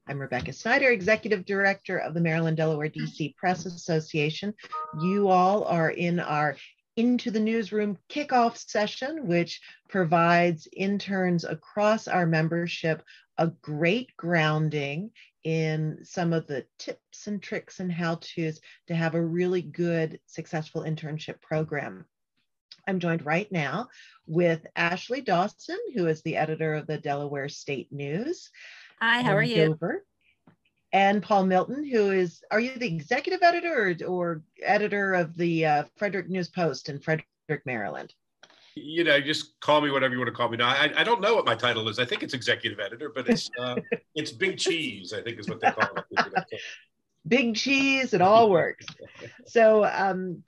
I'm Rebecca Snyder, Executive Director of the Maryland, Delaware, DC Press Association. You all are in our Into the Newsroom kickoff session, which provides interns across our membership a great grounding in some of the tips and tricks and how-tos to have a really good, successful internship program. I'm joined right now with Ashley Dawson, who is the editor of the Delaware State News. Hi, how are you? Dover. And Paul Milton, who is, are you the executive editor or editor of the Frederick News Post in Frederick, Maryland? You know, just call me whatever you want to call me. Now, I don't know what my title is. I think it's executive editor, but it's Big Cheese, I think is what they call it. Big cheese, it all works. So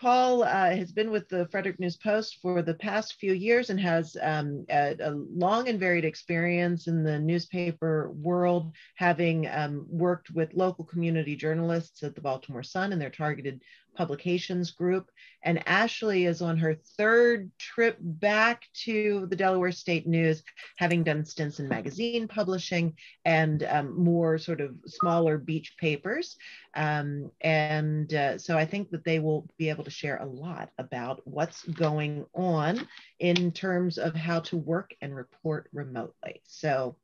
Paul has been with the Frederick News Post for the past few years and has a long and varied experience in the newspaper world, having worked with local community journalists at the Baltimore Sun and their targeted publications group. And Ashley is on her third trip back to the Delaware State News, having done stints in magazine publishing and more sort of smaller beach papers. So I think that they will be able to share a lot about what's going on in terms of how to work and report remotely. So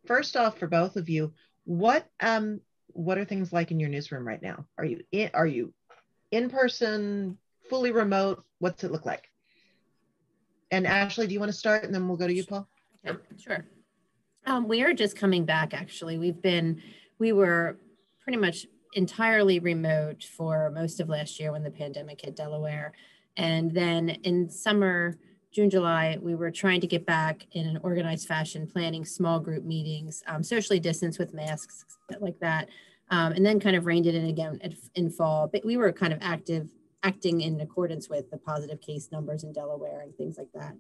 first off, for both of you, what are things like in your newsroom right now? Are you in person, fully remote? What's it look like? And Ashley, do you want to start and then we'll go to you, Paul? Okay, sure. We are just coming back, actually. We were pretty much entirely remote for most of last year when the pandemic hit Delaware. And then in summer, June, July, we were trying to get back in an organized fashion, planning small group meetings, socially distanced with masks, like that. And then kind of reined it in again in fall. But we were kind of acting in accordance with the positive case numbers in Delaware and things like that.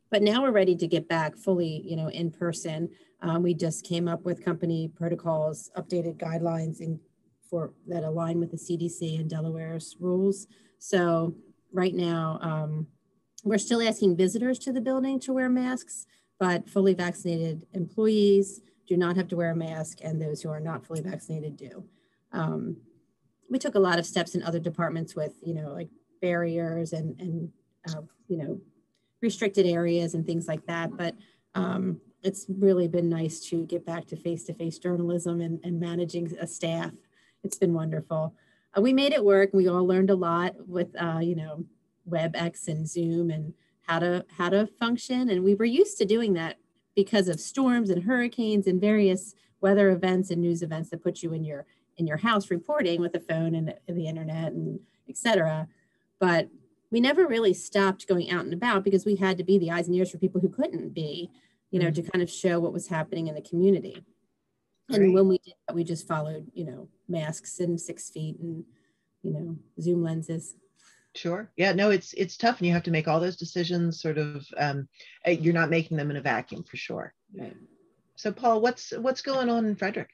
But now we're ready to get back fully, in person. We just came up with company protocols, updated guidelines that align with the CDC and Delaware's rules. So right now, we're still asking visitors to the building to wear masks, but fully vaccinated employees do not have to wear a mask, and those who are not fully vaccinated do. We took a lot of steps in other departments with, like barriers and restricted areas and things like that. But it's really been nice to get back to face-to-face journalism and managing a staff. It's been wonderful. We made it work. We all learned a lot with, WebEx and Zoom and how to function. And we were used to doing that because of storms and hurricanes and various weather events and news events that put you in your house reporting with a phone and the internet and et cetera. But we never really stopped going out and about because we had to be the eyes and ears for people who couldn't be, to kind of show what was happening in the community. And Great. when we did that, we just followed, masks and 6 feet and, Zoom lenses. Sure. Yeah, no, it's tough and you have to make all those decisions sort of, you're not making them in a vacuum for sure. Right. So Paul, what's going on in Frederick?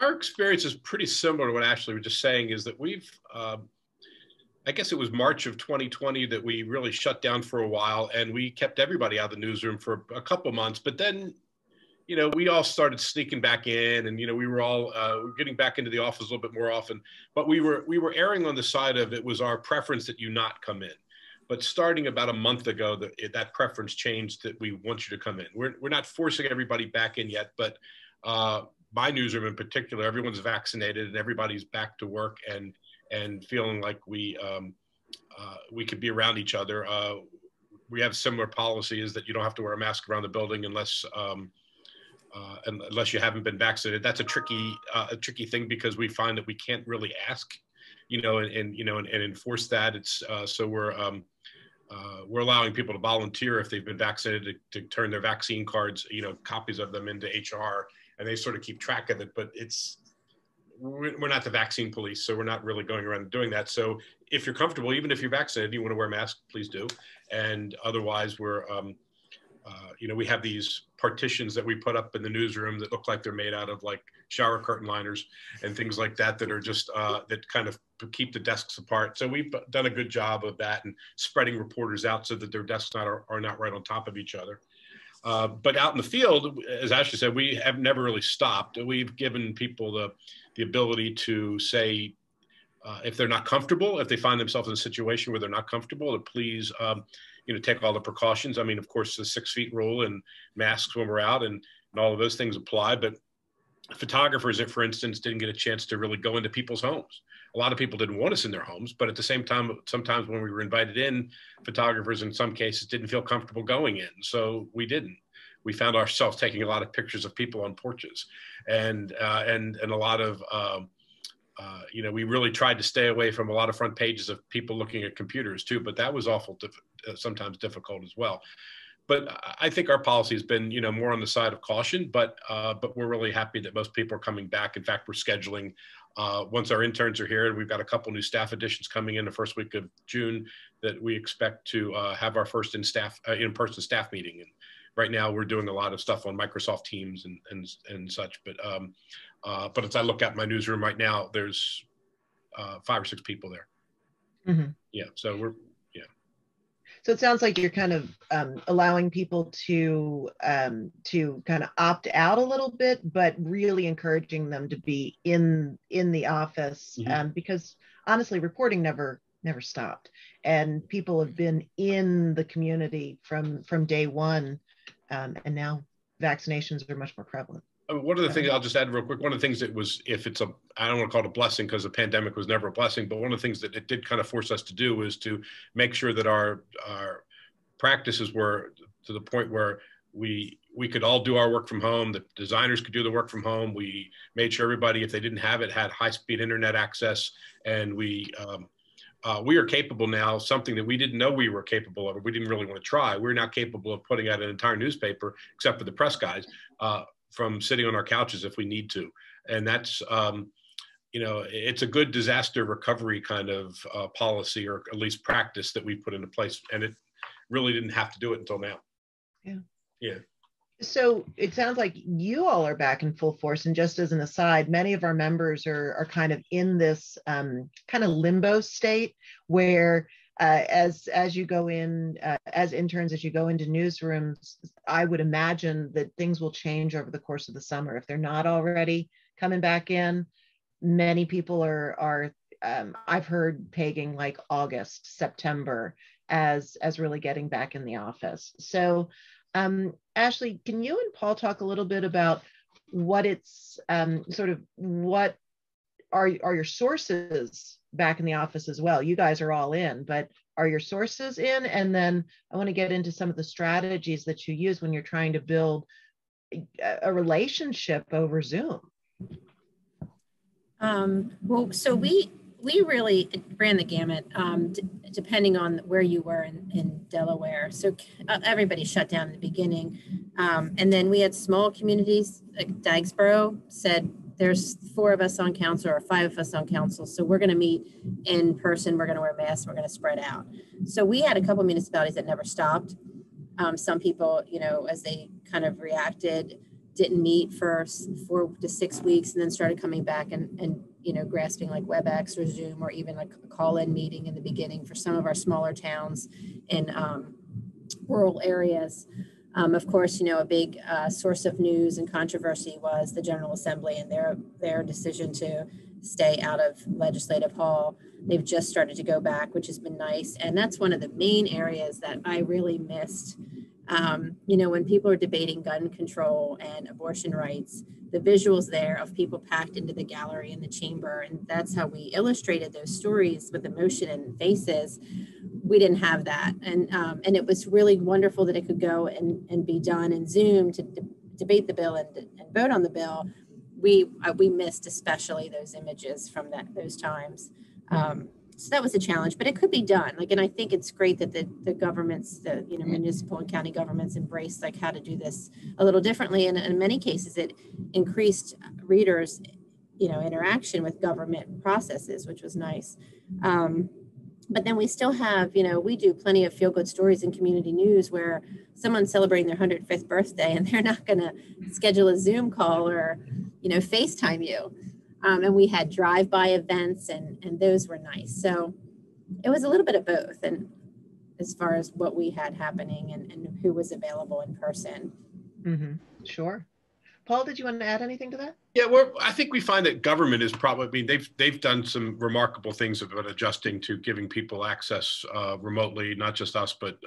Our experience is pretty similar to what Ashley was just saying, is that we've, I guess it was March of 2020 that we really shut down for a while, and we kept everybody out of the newsroom for a couple months. But then, we all started sneaking back in, and we were all getting back into the office a little bit more often. But we were erring on the side of it was our preference that you not come in. But starting about a month ago, that preference changed, that we want you to come in. We're not forcing everybody back in yet, but my newsroom in particular, everyone's vaccinated and everybody's back to work and feeling like we could be around each other. We have similar policies that you don't have to wear a mask around the building unless you haven't been vaccinated. That's a tricky thing because we find that we can't really ask, and enforce that. It's so we're allowing people to volunteer if they've been vaccinated to turn their vaccine cards, copies of them, into HR, and they sort of keep track of it. But we're not the vaccine police, so we're not really going around doing that. So if you're comfortable, even if you're vaccinated, you want to wear a mask, please do. And otherwise, we're we have these partitions that we put up in the newsroom that look like they're made out of like shower curtain liners and things like that are just that kind of keep the desks apart. So we've done a good job of that and spreading reporters out so that their desks are not right on top of each other. But out in the field, as Ashley said, we have never really stopped. We've given people the ability to say, if they're not comfortable, if they find themselves in a situation where they're not comfortable, to please, take all the precautions. I mean, of course, the 6 feet rule and masks when we're out and all of those things apply. But photographers, for instance, didn't get a chance to really go into people's homes. A lot of people didn't want us in their homes, but at the same time, sometimes when we were invited in, photographers in some cases didn't feel comfortable going in. So we didn't. We found ourselves taking a lot of pictures of people on porches, and a lot of, we really tried to stay away from a lot of front pages of people looking at computers too, but that was sometimes difficult as well. But I think our policy has been, more on the side of caution, but we're really happy that most people are coming back. In fact, we're scheduling, once our interns are here, and we've got a couple new staff additions coming in the first week of June, that we expect to have our first in-person staff meeting. And right now we're doing a lot of stuff on Microsoft Teams and such. But as I look at my newsroom right now, there's 5 or 6 people there. Mm-hmm. Yeah, so So it sounds like you're kind of allowing people to kind of opt out a little bit, but really encouraging them to be in the office, mm-hmm. Because honestly, reporting never stopped, and people have been in the community from day one, and now vaccinations are much more prevalent. One of the things I'll just add real quick, one of the things that was, I don't want to call it a blessing because the pandemic was never a blessing, but one of the things that it did kind of force us to do was to make sure that our practices were to the point where we could all do our work from home. The designers could do the work from home. We made sure everybody, if they didn't have it, had high-speed internet access. And we are capable now, something that we didn't know we were capable of, or we didn't really want to try. We're now capable of putting out an entire newspaper, except for the press guys, from sitting on our couches if we need to. And that's, it's a good disaster recovery kind of policy, or at least practice that we put into place. And it really didn't have to do it until now. Yeah. Yeah. So it sounds like you all are back in full force. And just as an aside, many of our members are kind of in this kind of limbo state where as you go in, as interns, as you go into newsrooms, I would imagine that things will change over the course of the summer. If they're not already coming back in, many people are I've heard pegging like August, September as really getting back in the office. So Ashley, can you and Paul talk a little bit about what it's what are your sources back in the office as well? You guys are all in, but are your sources in? And then I want to get into some of the strategies that you use when you're trying to build a relationship over Zoom. Well, so we really ran the gamut, depending on where you were in Delaware. So everybody shut down in the beginning. And then we had small communities, like Dagsboro said, there's 4 of us on council or 5 of us on council. So we're going to meet in person. We're going to wear masks. We're going to spread out. So we had a couple municipalities that never stopped. Some people, as they kind of reacted, didn't meet for 4 to 6 weeks and then started coming back and grasping like WebEx or Zoom, or even like a call-in meeting in the beginning for some of our smaller towns in rural areas. Of course, a big source of news and controversy was the General Assembly and their decision to stay out of Legislative Hall. They've just started to go back, which has been nice. And that's one of the main areas that I really missed. When people are debating gun control and abortion rights, the visuals there of people packed into the gallery in the chamber, and that's how we illustrated those stories with emotion and faces. We didn't have that. And it was really wonderful that it could go and be done in Zoom to debate the bill and vote on the bill. We missed especially those images from those times. So that was a challenge, but it could be done. And I think it's great that the governments, the municipal and county governments embrace how to do this a little differently. And in many cases, it increased readers, interaction with government processes, which was nice. But then we still have, we do plenty of feel-good stories in community news where someone's celebrating their 105th birthday and they're not going to schedule a Zoom call or, FaceTime you. And we had drive-by events and those were nice. So it was a little bit of both. And as far as what we had happening and who was available in person. Sure. Paul, did you want to add anything to that? Yeah, I think we find that government is probably, I mean, they've done some remarkable things about adjusting to giving people access remotely, not just us, but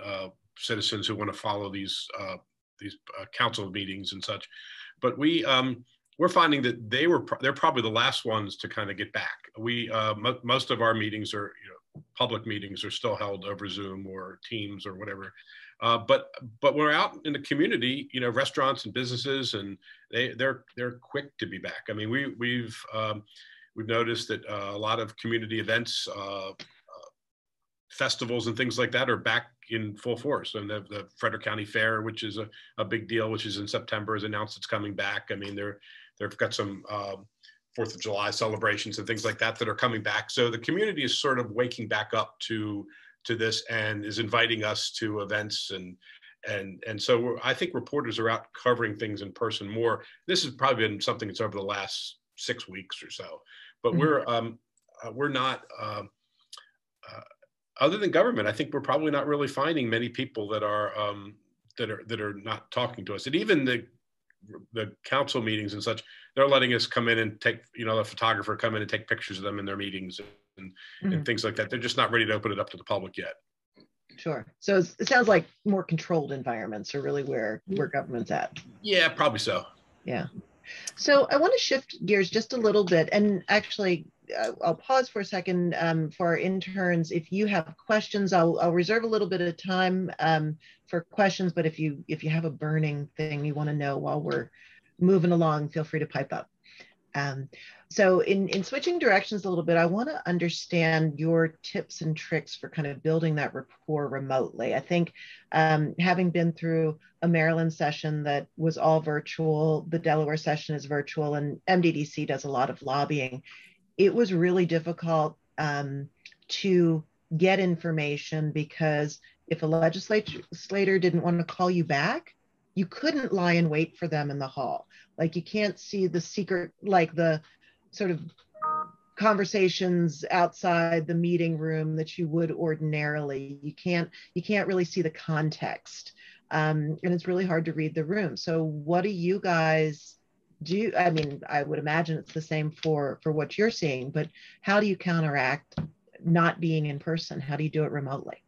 citizens who want to follow these council meetings and such. But we're finding that they're probably the last ones to kind of get back. Most of our meetings are, public meetings are still held over Zoom or Teams or whatever. But we're out in the community, restaurants and businesses, and they're quick to be back. I mean, we've noticed that a lot of community events, festivals and things like that are back in full force. And the Frederick County Fair, which is a big deal, which is in September, has announced it's coming back. I mean, they've got some 4th of July celebrations and things like that are coming back. So the community is sort of waking back up to this and is inviting us to events, and so I think reporters are out covering things in person more. This has probably been something that's over the last 6 weeks or so, but we're not other than government. I think we're probably not really finding many people that are not talking to us, and even the council meetings and such, they're letting us come in and take, a photographer come in and take pictures of them in their meetings and things like that. They're just not ready to open it up to the public yet. Sure. So it sounds like more controlled environments are really where government's at. Yeah, probably so. Yeah. So I want to shift gears just a little bit, and actually I'll pause for a second for our interns. If you have questions, I'll reserve a little bit of time for questions, but if you have a burning thing you want to know while we're moving along, feel free to pipe up. So in switching directions a little bit, I want to understand your tips and tricks for kind of building that rapport remotely. I think having been through a Maryland session that was all virtual, the Delaware session is virtual, and MDDC does a lot of lobbying. It was really difficult to get information because if a legislator didn't want to call you back, you couldn't lie in wait for them in the hall. Like you can't see the secret, like the sort of conversations outside the meeting room that you would ordinarily. You can't really see the context. And it's really hard to read the room. So what do you guys do? I mean, I would imagine it's the same for what you're seeing, but how do you counteract not being in person? How do you do it remotely?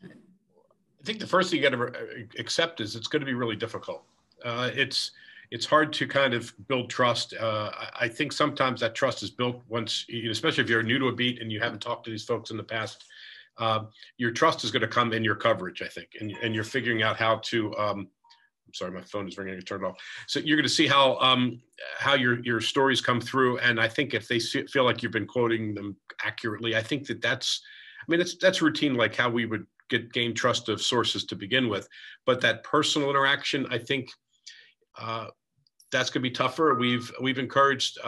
I think the first thing you got to accept is it's going to be really difficult. It's hard to kind of build trust. I think sometimes that trust is built once, especially if you're new to a beat and you haven't talked to these folks in the past. Your trust is going to come in your coverage, I think, and you're figuring out how to. I'm sorry, my phone is ringing. I turned it off. So you're going to see how your stories come through, and I think if they feel like you've been quoting them accurately, I think that's routine, like how we would gain trust of sources to begin with. But that personal interaction, I think that's going to be tougher. We've encouraged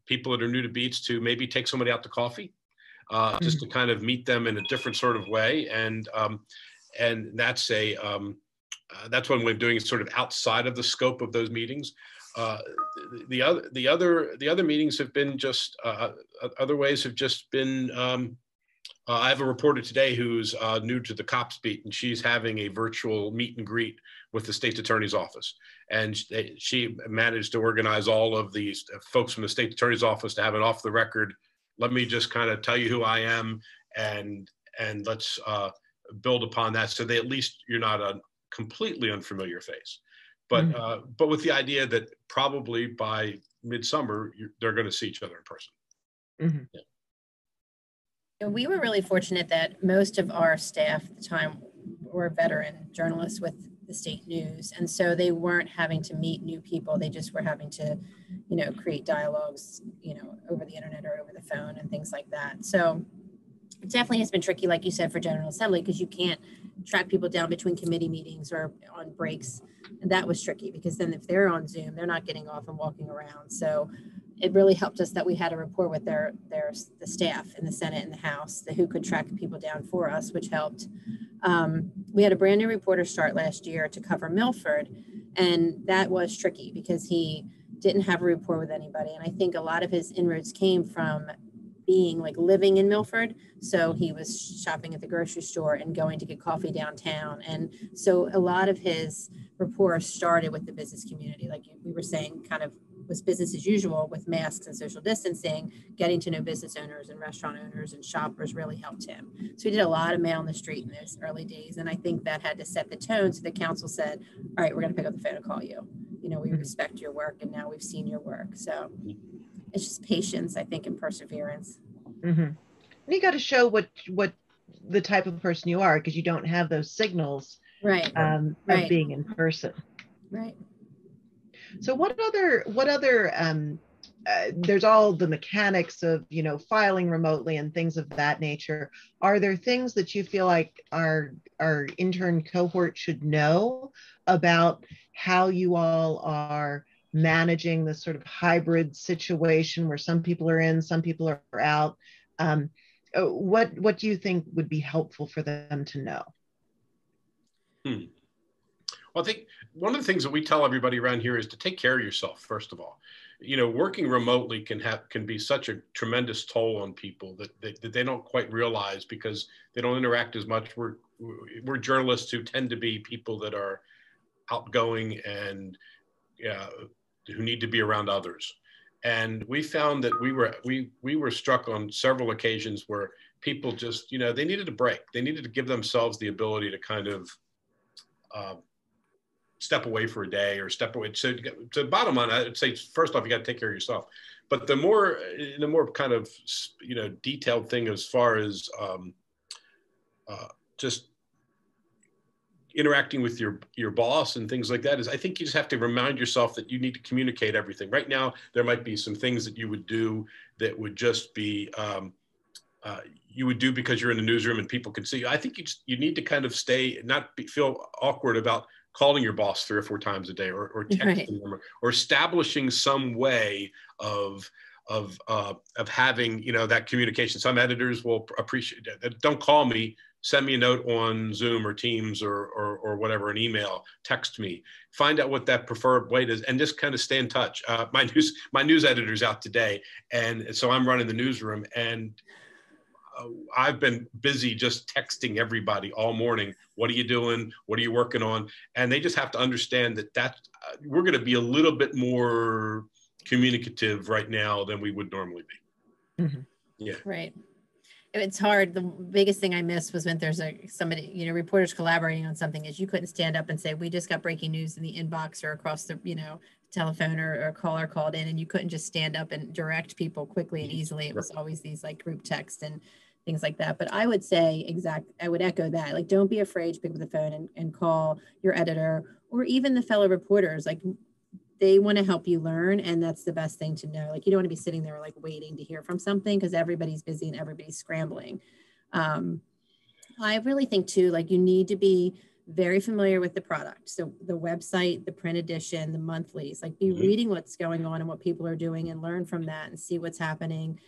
people that are new to beats to maybe take somebody out to coffee, just to kind of meet them in a different sort of way. And that's one way of doing it, sort of outside of the scope of those meetings. The other meetings have been just other ways have just been. I have a reporter today who's new to the cops beat, and she's having a virtual meet and greet with the state attorney's office. And she managed to organize all of these folks from the state attorney's office to have an off the record. Let me just kind of tell you who I am, and let's build upon that, so at least you're not a completely unfamiliar face. But but with the idea that probably by midsummer they're going to see each other in person. Mm-hmm. Yeah. We were really fortunate that most of our staff at the time were veteran journalists with the state news. And so they weren't having to meet new people. They just were having to, create dialogues, over the internet or over the phone and things like that. So it definitely has been tricky, like you said, for General Assembly, because you can't track people down between committee meetings or on breaks. And that was tricky because then if they're on Zoom, they're not getting off and walking around. So it really helped us that we had a rapport with the staff in the Senate and the House who could track people down for us, which helped. We had a brand new reporter start last year to cover Milford, and that was tricky because he didn't have a rapport with anybody. And I think a lot of his inroads came from being like living in Milford. So he was shopping at the grocery store and going to get coffee downtown. And so a lot of his rapport started with the business community. Like we were saying, kind of was business as usual with masks and social distancing. Getting to know business owners and restaurant owners and shoppers really helped him. So he did a lot of mail on the street in those early days. And I think that had to set the tone. So the council said, all right, we're going to pick up the phone and call you. You know, we respect your work and now we've seen your work. So it's just patience, I think, and perseverance. Mm-hmm. And you got to show what the type of person you are, because you don't have those signals right. Of being in person. Right. So what other there's all the mechanics of, you know, filing remotely and things of that nature. Are there things that you feel like our intern cohort should know about how you all are managing this sort of hybrid situation where some people are in, some people are out? What do you think would be helpful for them to know? Well, I think one of the things that we tell everybody around here is to take care of yourself, first of all. You know, working remotely can be such a tremendous toll on people that they don't quite realize because they don't interact as much. We're journalists who tend to be people that are outgoing and who need to be around others. And we found that we were struck on several occasions where people just, you know, they needed a break. They needed to give themselves the ability to kind of step away for a day or step away. So to the bottom line, I'd say, first off, you got to take care of yourself. But the more kind of, you know, detailed thing as far as just interacting with your boss and things like that is, I think you just have to remind yourself that you need to communicate everything. Right now, there might be some things that you would do that would just be, you would do because you're in the newsroom and people can see you. I think you need to kind of feel awkward about calling your boss 3 or 4 times a day or texting them or establishing some way of having, you know, that communication. Some editors will appreciate that. Don't call me, send me a note on Zoom or Teams or whatever, an email, text me, find out what that preferred way is, and just kind of stay in touch. My news editor's out today, and so I'm running the newsroom, and I've been busy just texting everybody all morning. What are you doing? What are you working on? And they just have to understand that we're going to be a little bit more communicative right now than we would normally be. Mm-hmm. Yeah. Right. It's hard. The biggest thing I missed was when there's somebody, you know, reporters collaborating on something, is you couldn't stand up and say, we just got breaking news in the inbox or across the, you know, telephone or a caller called in, and you couldn't just stand up and direct people quickly and easily. It was always these like group text and things like that. But I would say I would echo that. Like, don't be afraid to pick up the phone and call your editor or even the fellow reporters. Like, they want to help you learn. And that's the best thing to know. Like, you don't want to be sitting there like waiting to hear from something because everybody's busy and everybody's scrambling. I really think too, like, you need to be very familiar with the product. So the website, the print edition, the monthlies, like be reading what's going on and what people are doing and learn from that and see what's happening,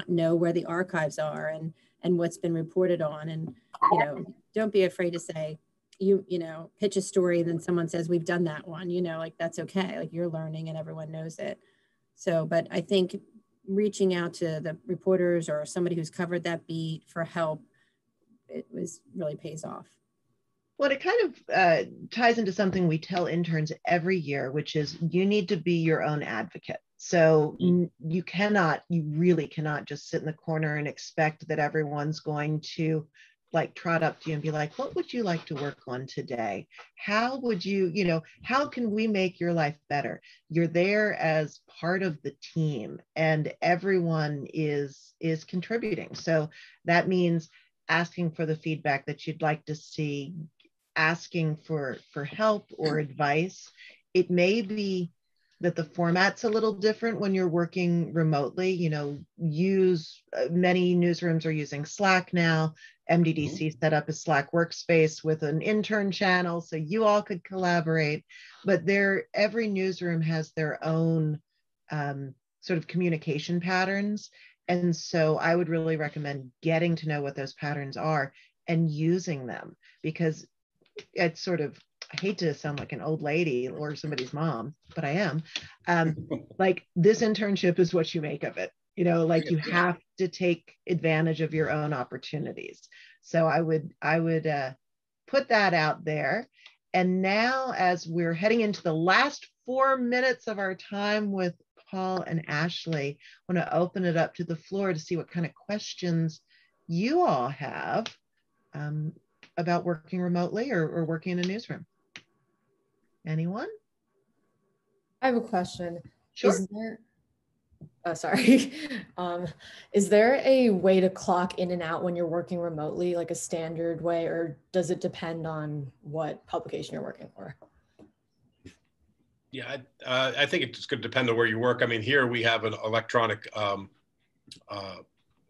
know where the archives are and what's been reported on. And, you know, don't be afraid to say, you know, pitch a story, then someone says, we've done that one, you know, like, that's okay. Like, you're learning and everyone knows it. So, but I think reaching out to the reporters or somebody who's covered that beat for help, it really pays off. Well, it kind of ties into something we tell interns every year, which is you need to be your own advocate. So you really cannot just sit in the corner and expect that everyone's going to like trot up to you and be like, what would you like to work on today? How would how can we make your life better? You're there as part of the team and everyone is contributing. So that means asking for the feedback that you'd like to see, asking for help or advice. It may be that the format's a little different when you're working remotely. You know, many newsrooms are using Slack now. MDDC set up a Slack workspace with an intern channel, so you all could collaborate. But every newsroom has their own sort of communication patterns. And so I would really recommend getting to know what those patterns are and using them, because it's sort of, I hate to sound like an old lady or somebody's mom, but I am. Like, this internship is what you make of it. You know, like you have to take advantage of your own opportunities. So I would put that out there. And now, as we're heading into the last 4 minutes of our time with Paul and Ashley, I want to open it up to the floor to see what kind of questions you all have about working remotely or working in a newsroom. Anyone? I have a question. Sure. Is there, oh, sorry. Is there a way to clock in and out when you're working remotely, like a standard way, or does it depend on what publication you're working for? Yeah, I think it's going to depend on where you work. I mean, here we have an electronic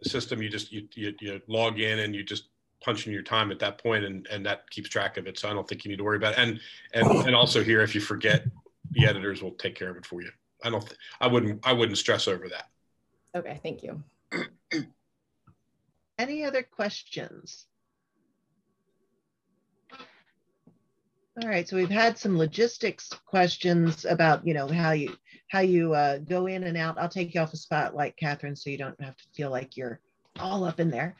system. You log in and you just punch in your time at that point, and that keeps track of it. So I don't think you need to worry about it. And also here, if you forget, the editors will take care of it for you. I wouldn't stress over that. Okay, thank you. Any other questions? All right, so we've had some logistics questions about, you know, how you go in and out. I'll take you off a spotlight, Catherine, so you don't have to feel like you're all up in there.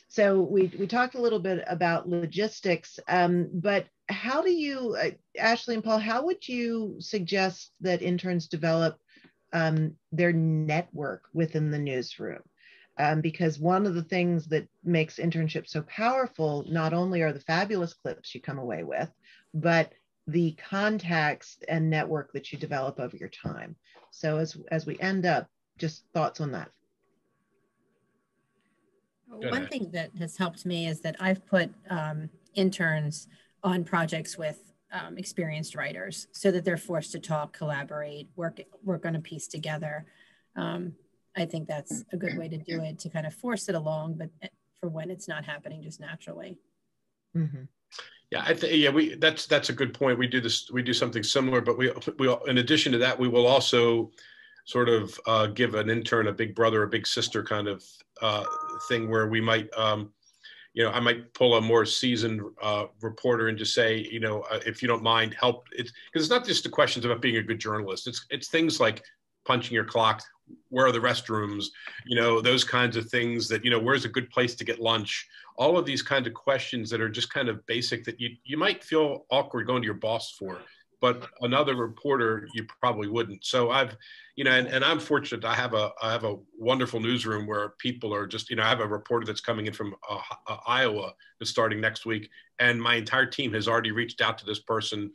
So we talked a little bit about logistics, but how do you, Ashley and Paul, how would you suggest that interns develop their network within the newsroom? Because one of the things that makes internships so powerful, not only are the fabulous clips you come away with, but the contacts and network that you develop over your time. So as we end up, just thoughts on that. One thing that has helped me is that I've put interns on projects with experienced writers so that they're forced to talk, collaborate, work on a piece together. I think that's a good way to do it, to kind of force it along, but for when it's not happening just naturally. Mm-hmm. Yeah, that's a good point. We do something similar, but we in addition to that, we will also sort of give an intern a big brother or big sister kind of thing where we might, I might pull a more seasoned reporter and just say, if you don't mind, help. Because it's not just the questions about being a good journalist. It's things like punching your clock, where are the restrooms, those kinds of things that, where's a good place to get lunch? All of these kinds of questions that are just kind of basic that you might feel awkward going to your boss for, but another reporter, you probably wouldn't. So I've, and I'm fortunate. I have a wonderful newsroom where people are just, I have a reporter that's coming in from Iowa that's starting next week. And my entire team has already reached out to this person.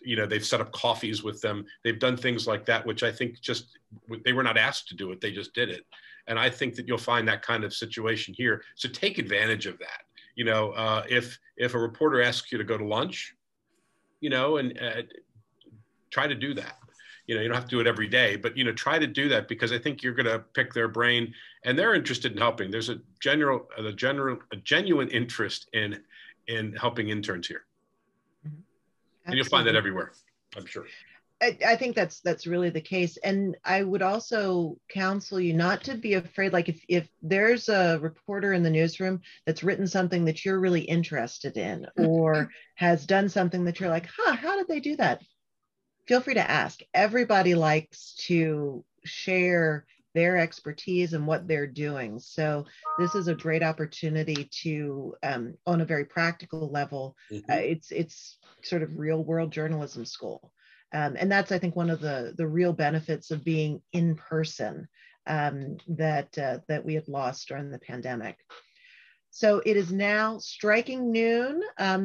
They've set up coffees with them. They've done things like that, which I think they were not asked to do it. They just did it. And I think that you'll find that kind of situation here. So take advantage of that. If a reporter asks you to go to lunch, and try to do that. You don't have to do it every day, but, try to do that, because I think you're going to pick their brain and they're interested in helping. There's a genuine interest in helping interns here. Mm-hmm. And you'll find that everywhere, I'm sure. I think that's really the case. And I would also counsel you not to be afraid. Like if there's a reporter in the newsroom that's written something that you're really interested in, or has done something that you're like, how did they do that? Feel free to ask. Everybody likes to share their expertise and what they're doing. So this is a great opportunity to, on a very practical level, it's sort of real world journalism school. And that's, I think, one of the real benefits of being in person that we had lost during the pandemic. So it is now striking noon.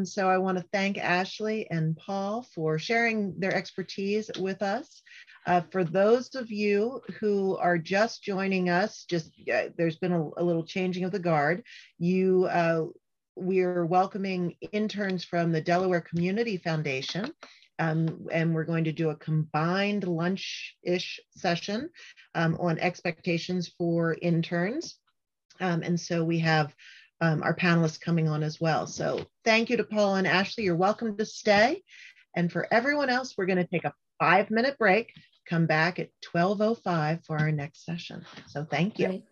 So I want to thank Ashley and Paul for sharing their expertise with us. For those of you who are just joining us, there's been a little changing of the guard. We are welcoming interns from the Delaware Community Foundation. And we're going to do a combined lunch-ish session on expectations for interns. And so we have our panelists coming on as well. So thank you to Paul and Ashley. You're welcome to stay. And for everyone else, we're going to take a 5-minute break, come back at 12:05 for our next session. So thank you. Right.